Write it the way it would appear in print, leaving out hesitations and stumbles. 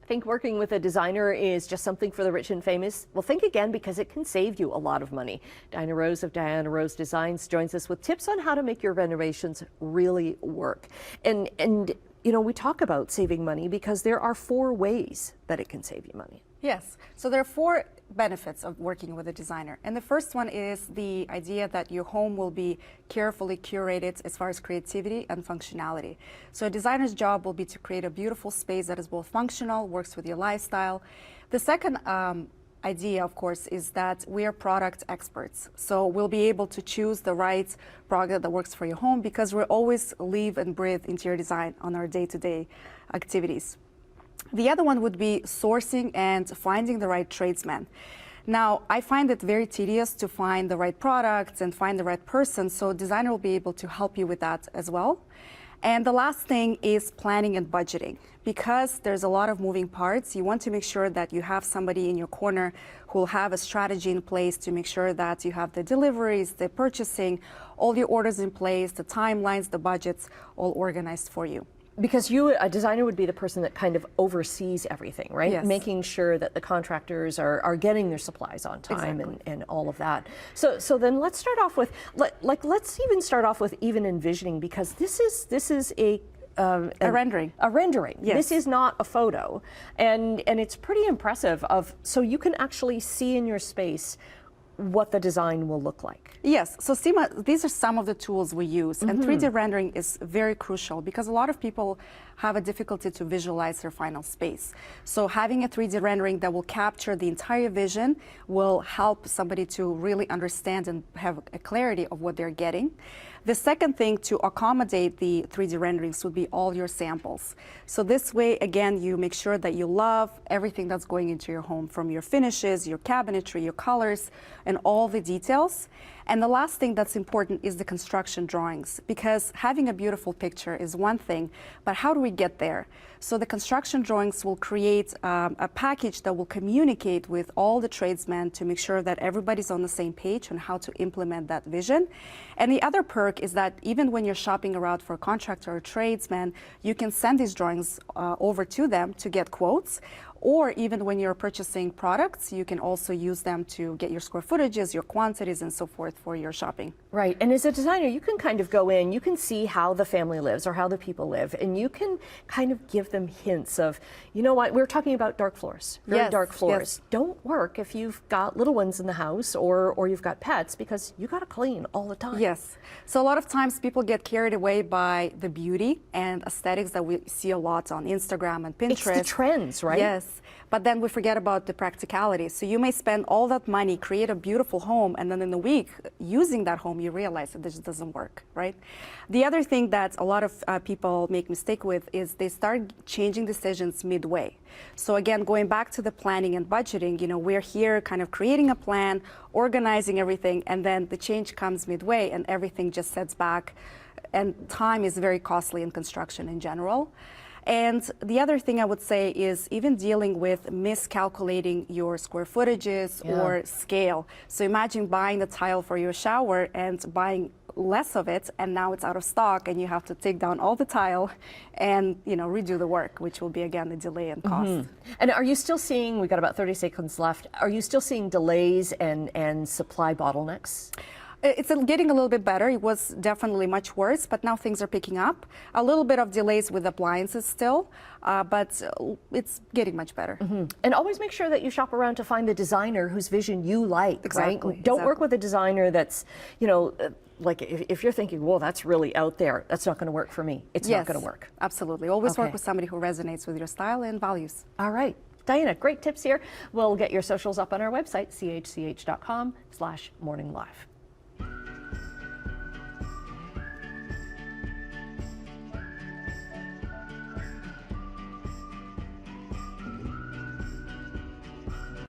Think working with a designer is just something for the rich and famous? Well, think again, because it can save you a lot of money. Diana Rose of Diana Rose Designs joins us with tips on how to make your renovations really work. And you know, we talk about saving money because there are 4 ways that it can save you money. Yes, so there are 4 benefits of working with a designer. And the first one is the idea that your home will be carefully curated as far as creativity and functionality. So a designer's job will be to create a beautiful space that is both functional, works with your lifestyle. The second idea, of course, is that we are product experts. So we'll be able to choose the right product that works for your home because we always live and breathe interior design on our day-to-day activities. The other one would be sourcing and finding the right tradesman. Now, I find it very tedious to find the right products and find the right person, so a designer will be able to help you with that as well. And the last thing is planning and budgeting. Because there's a lot of moving parts, you want to make sure that you have somebody in your corner who will have a strategy in place to make sure that you have the deliveries, the purchasing, all your orders in place, the timelines, the budgets, all organized for you. Because you, a designer, would be the person that kind of oversees everything, right? Yes. Making sure that the contractors are getting their supplies on time. Exactly. and all of that. So then let's start off with, let's even start off with even envisioning, because this is a rendering. A rendering. Yes. This is not a photo. And it's pretty impressive so you can actually see in your space what the design will look like. Yes, so Seema, these are some of the tools we use, and 3D rendering is very crucial because a lot of people have a difficulty to visualize their final space. So having a 3D rendering that will capture the entire vision will help somebody to really understand and have a clarity of what they're getting. The second thing to accommodate the 3D renderings would be all your samples. So this way, again, you make sure that you love everything that's going into your home, from your finishes, your cabinetry, your colors, and all the details. And the last thing that's important is the construction drawings, because having a beautiful picture is one thing, but how do we get there? So the construction drawings will create a package that will communicate with all the tradesmen to make sure that everybody's on the same page on how to implement that vision. And the other perk is that even when you're shopping around for a contractor or a tradesman, you can send these drawings over to them to get quotes. Or even when you're purchasing products, you can also use them to get your square footages, your quantities, and so forth for your shopping. Right, and as a designer, you can kind of go in, you can see how the family lives or how the people live, and you can kind of give them hints of, you know what, we were talking about dark floors, very dark floors. Yes. Don't work if you've got little ones in the house or you've got pets, because you got to clean all the time. Yes, so a lot of times people get carried away by the beauty and aesthetics that we see a lot on Instagram and Pinterest. It's the trends, right? Yes. But then we forget about the practicality. So you may spend all that money, create a beautiful home, and then in a week, using that home, you realize that this doesn't work, right? The other thing that a lot of people make mistake with is they start changing decisions midway. So again, going back to the planning and budgeting, you know, we're here kind of creating a plan, organizing everything, and then the change comes midway and everything just sets back. And time is very costly in construction in general. And the other thing I would say is even dealing with miscalculating your square footages or scale. So imagine buying the tile for your shower and buying less of it, and now it's out of stock, and you have to take down all the tile and, you know, redo the work, which will be again a delay and cost. And are you still seeing, we've got about 30 seconds left, are you still seeing delays and supply bottlenecks? It's getting a little bit better. It was definitely much worse, but now things are picking up. A little bit of delays with appliances still, but it's getting much better. And always make sure that you shop around to find the designer whose vision you like, Exactly, right? Don't work with a designer that's, you know, like if you're thinking, whoa, that's really out there, that's not going to work for me. It's not going to work. Absolutely. Always work with somebody who resonates with your style and values. All right. Diana, great tips here. We'll get your socials up on our website, chch.com/morninglive.